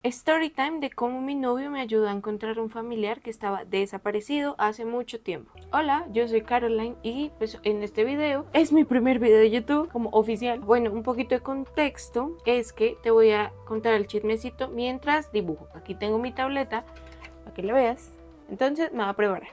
Storytime de cómo mi novio me ayudó a encontrar un familiar que estaba desaparecido hace mucho tiempo. Hola, yo soy Caroline y pues en este video es mi primer video de YouTube como oficial. Bueno, un poquito de contexto es que te voy a contar el chismecito mientras dibujo. Aquí tengo mi tableta para que la veas. Entonces me voy a preparar.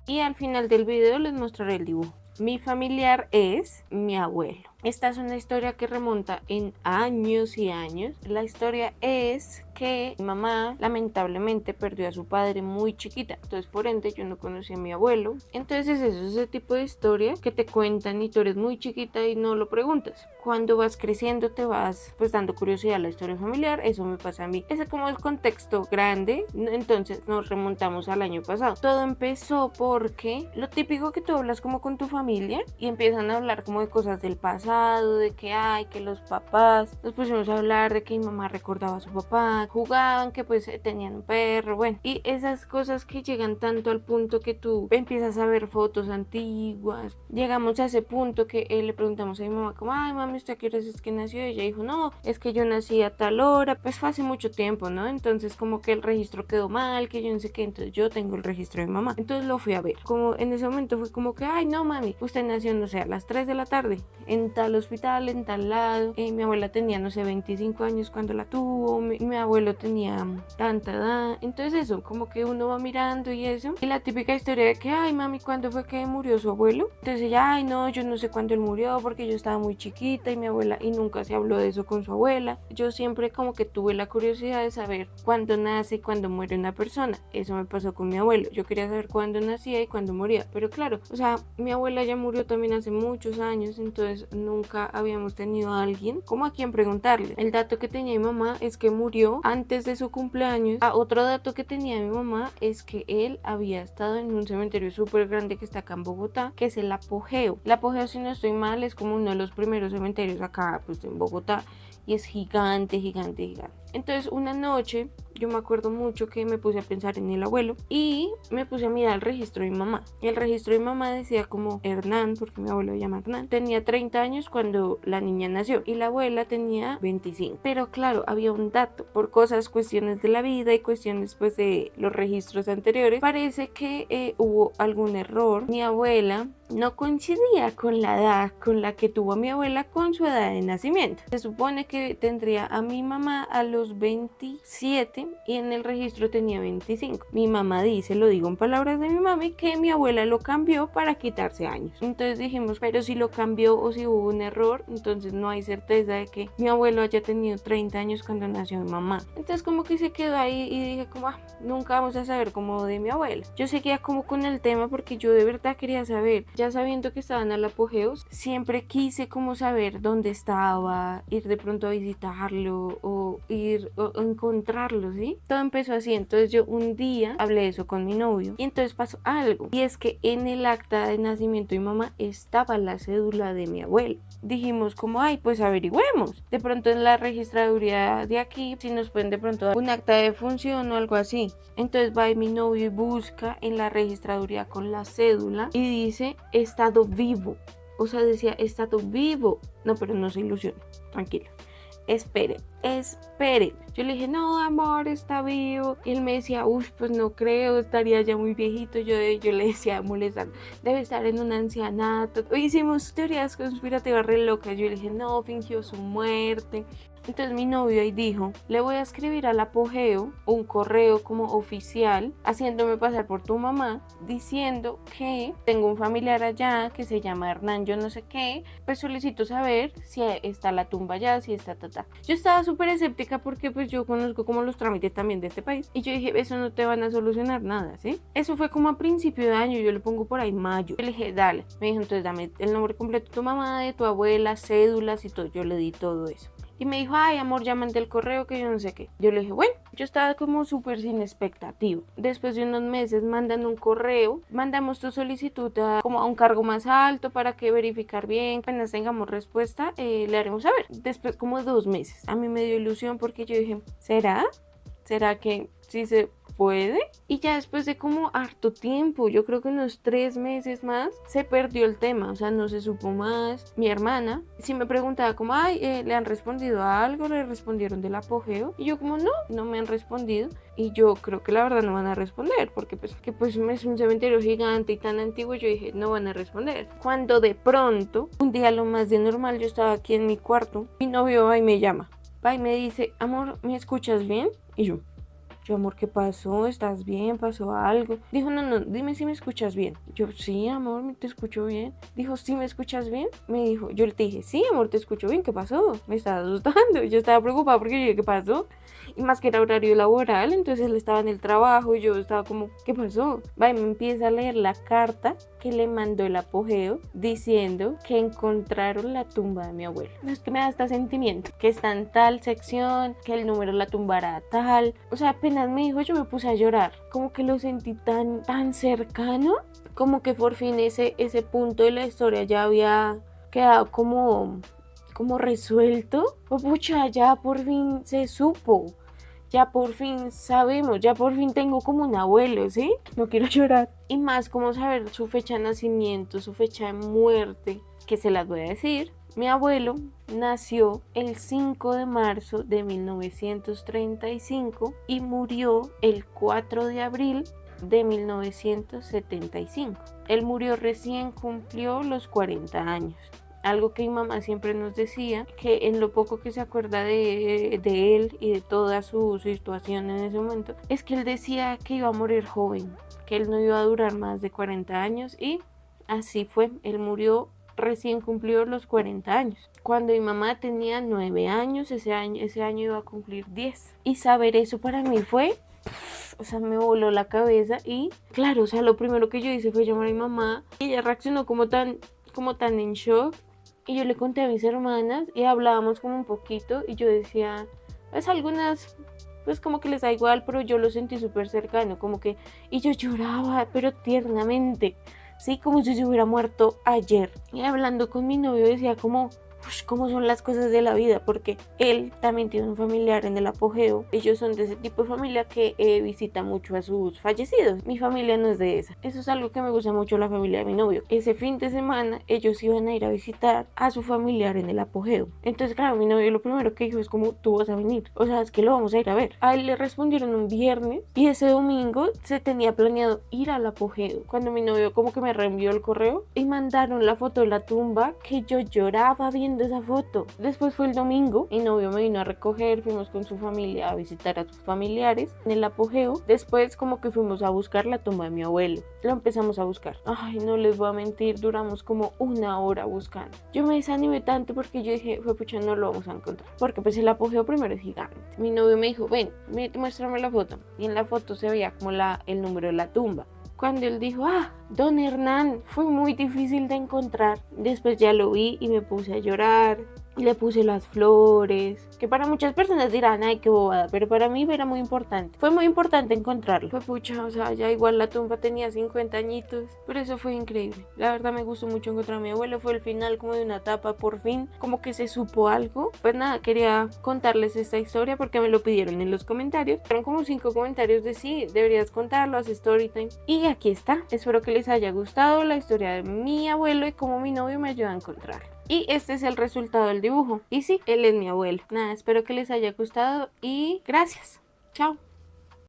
Y al final del video les mostraré el dibujo. Mi familiar es mi abuelo. Esta es una historia que remonta en años y años. La historia es que mi mamá lamentablemente perdió a su padre muy chiquita, entonces por ende yo no conocí a mi abuelo. Entonces eso es ese tipo de historia que te cuentan y tú eres muy chiquita y no lo preguntas. Cuando vas creciendo te vas pues dando curiosidad a la historia familiar. Eso me pasa a mí. Ese es como el contexto grande. Entonces nos remontamos al año pasado. Todo empezó porque lo típico que tú hablas como con tu familia y empiezan a hablar como de cosas del pasado, de que hay, que los papás, nos pusimos a hablar de que mi mamá recordaba a su papá, jugaban, que pues tenían un perro, bueno, y esas cosas que llegan tanto al punto que tú empiezas a ver fotos antiguas. Llegamos a ese punto que le preguntamos a mi mamá como, ay mami, ¿usted a qué hora es que nació? Y ella dijo, no, es que yo nací a tal hora, pues fue hace mucho tiempo, ¿no? Entonces como que el registro quedó mal, que yo no sé qué, entonces yo tengo el registro de mi mamá, entonces lo fui a ver. Como en ese momento fue como que, ay no mami, usted nació, no sé, a las 3 de la tarde, en tal hospital, en tal lado, mi abuela tenía, no sé, 25 años cuando la tuvo, mi abuelo tenía tanta edad, entonces eso, como que uno va mirando y eso, y la típica historia de que, ay mami, ¿cuándo fue que murió su abuelo? Entonces ella, ay no, yo no sé cuándo él murió porque yo estaba muy chiquita y mi abuela, y nunca se habló de eso con su abuela. Yo siempre como que tuve la curiosidad de saber cuándo nace y cuándo muere una persona. Eso me pasó con mi abuelo, yo quería saber cuándo nacía y cuándo moría, pero claro, o sea, mi abuela ya murió también hace muchos años, entonces nunca habíamos tenido a alguien como a quien preguntarle. El dato que tenía mi mamá es que murió antes de su cumpleaños. Otro dato que tenía mi mamá es que él había estado en un cementerio súper grande que está acá en Bogotá, que es el Apogeo. El Apogeo, si no estoy mal, es como uno de los primeros cementerios acá pues en Bogotá y es gigante, gigante, gigante. Entonces una noche yo me acuerdo mucho que me puse a pensar en el abuelo y me puse a mirar el registro de mi mamá. Y el registro de mi mamá decía como Hernán, porque mi abuelo se llama Hernán, tenía 30 años cuando la niña nació y la abuela tenía 25. Pero claro, había un dato, por cosas, cuestiones de la vida y cuestiones pues de los registros anteriores, parece que hubo algún error. Mi abuela no coincidía con la edad con la que tuvo a mi abuela con su edad de nacimiento. Se supone que tendría a mi mamá a los 27 y en el registro tenía 25. Mi mamá dice, lo digo en palabras de mi mami, que mi abuela lo cambió para quitarse años. Entonces dijimos, pero si lo cambió o si hubo un error, entonces no hay certeza de que mi abuelo haya tenido 30 años cuando nació mi mamá. Entonces como que se quedó ahí y dije como, nunca vamos a saber como de mi abuela. Yo seguía como con el tema porque yo de verdad quería saber. Ya sabiendo que estaban al apogeo, siempre quise como saber dónde estaba, ir de pronto a visitarlo o ir o encontrarlo, ¿sí? Todo empezó así, entonces yo un día hablé eso con mi novio y entonces pasó algo, y es que en el acta de nacimiento de mi mamá estaba la cédula de mi abuelo. Dijimos como, ay, pues averigüemos, de pronto en la registraduría de aquí, si nos pueden de pronto dar un acta de función o algo así. Entonces va mi novio y busca en la registraduría con la cédula y dice estado vivo, o sea, decía estado vivo. No, pero no se ilusione, tranquila. Espere. Yo le dije, no, amor, está vivo. Y él me decía, uff, pues no creo, estaría ya muy viejito. Yo le decía, molestando, debe estar en un ancianato. Hicimos teorías conspirativas re locas. Yo le dije, no, fingió su muerte. Entonces mi novio ahí dijo, le voy a escribir al apogeo un correo como oficial, haciéndome pasar por tu mamá, diciendo que tengo un familiar allá que se llama Hernán, yo no sé qué, pues solicito saber si está la tumba allá, si está tata. Yo estaba súper escéptica porque pues yo conozco como los trámites también de este país y yo dije, eso no te van a solucionar nada, ¿sí? Eso fue como a principio de año, yo le pongo por ahí mayo. Yo le dije, dale, me dijo, entonces dame el nombre completo de tu mamá, de tu abuela, cédulas y todo. Yo le di todo eso. Y me dijo, ay amor, ya mandé el correo que yo no sé qué. Yo le dije, bueno, yo estaba como súper sin expectativa. Después de unos meses mandan un correo, mandamos tu solicitud como a un cargo más alto para que verificar bien. Apenas tengamos respuesta, le haremos saber. Después como 2 meses. A mí me dio ilusión porque yo dije, ¿será? ¿Será que sí se puede. Y ya después de como harto tiempo, yo creo que unos 3 meses más, se perdió el tema, o sea, no se supo más. Mi hermana sí me preguntaba como, ay, ¿le han respondido a algo? ¿Le respondieron del apogeo? Y yo como, no, no me han respondido. Y yo creo que la verdad no van a responder, porque pues es un cementerio gigante y tan antiguo. Yo dije, no van a responder. Cuando de pronto, un día lo más de normal, yo estaba aquí en mi cuarto, mi novio va y me llama, va y me dice, amor, ¿me escuchas bien? Y yo, amor, ¿qué pasó? ¿Estás bien? ¿Pasó algo? Dijo, no, dime si me escuchas bien. Yo, sí, amor, te escucho bien. Dijo, ¿sí me escuchas bien? Me dijo, yo le dije, sí, amor, te escucho bien. ¿Qué pasó? Me estaba asustando. Yo estaba preocupada porque yo dije, ¿qué pasó? Y más que era horario laboral, entonces él estaba en el trabajo y yo estaba como, ¿qué pasó? Va y me empieza a leer la carta que le mandó el apogeo diciendo que encontraron la tumba de mi abuelo. No, es que me da hasta sentimiento, que está en tal sección, que el número de la tumba era tal. O sea, apenas me dijo, yo me puse a llorar, como que lo sentí tan cercano, como que por fin ese punto de la historia ya había quedado como resuelto. Oh, pucha, ya por fin se supo, ya por fin sabemos, ya por fin tengo como un abuelo, ¿sí? No quiero llorar. Y más como saber su fecha de nacimiento, su fecha de muerte, que se las voy a decir. Mi abuelo nació el 5 de marzo de 1935 y murió el 4 de abril de 1975. Él murió recién cumplió los 40 años. Algo que mi mamá siempre nos decía, que en lo poco que se acuerda de él y de toda su situación en ese momento, es que él decía que iba a morir joven, que él no iba a durar más de 40 años y así fue. Él murió recién cumplió los 40 años. Cuando mi mamá tenía 9 años, ese año iba a cumplir 10. Y saber eso para mí fue... O sea, me voló la cabeza y claro, o sea, lo primero que yo hice fue llamar a mi mamá y ella reaccionó como tan en shock. Y yo le conté a mis hermanas y hablábamos como un poquito y yo decía, pues algunas, pues como que les da igual, pero yo lo sentí súper cercano, como que, y yo lloraba, pero tiernamente, sí, como si se hubiera muerto ayer. Y hablando con mi novio decía como, cómo son las cosas de la vida, porque él también tiene un familiar en el apogeo. Ellos son de ese tipo de familia que visita mucho a sus fallecidos. Mi familia no es de esa. Eso es algo que me gusta mucho la familia de mi novio. Ese fin de semana ellos iban a ir a visitar a su familiar en el apogeo. Entonces claro, mi novio lo primero que dijo es como, tú vas a venir, o sea, es que lo vamos a ir a ver. A él le respondieron un viernes y ese domingo se tenía planeado ir al apogeo. Cuando mi novio como que me reenvió el correo y mandaron la foto de la tumba, que yo lloraba viendo esa foto. Después fue el domingo, mi novio me vino a recoger, fuimos con su familia a visitar a sus familiares en el apogeo. Después como que fuimos a buscar la tumba de mi abuelo. Lo empezamos a buscar. Ay, no les voy a mentir, duramos como 1 hora buscando. Yo me desanimé tanto porque yo dije, pucha, no lo vamos a encontrar. Porque pues el apogeo primero es gigante. Mi novio me dijo, ven, muéstrame la foto. Y en la foto se veía como el número de la tumba. Cuando él dijo, don Hernán, fue muy difícil de encontrar. Después ya lo vi y me puse a llorar. Le puse las flores, que para muchas personas dirán, ay, qué bobada, pero para mí era muy importante. Fue muy importante encontrarlo. Fue pucha, o sea, ya igual la tumba tenía 50 añitos, pero eso fue increíble. La verdad me gustó mucho encontrar a mi abuelo, fue el final como de una etapa, por fin, como que se supo algo. Pues nada, quería contarles esta historia porque me lo pidieron en los comentarios. Fueron como 5 comentarios de sí, deberías contarlo, haz story time. Y aquí está, espero que les haya gustado la historia de mi abuelo y cómo mi novio me ayuda a encontrarlo. Y este es el resultado del dibujo. Y sí, él es mi abuelo. Nada, espero que les haya gustado y gracias. Chao.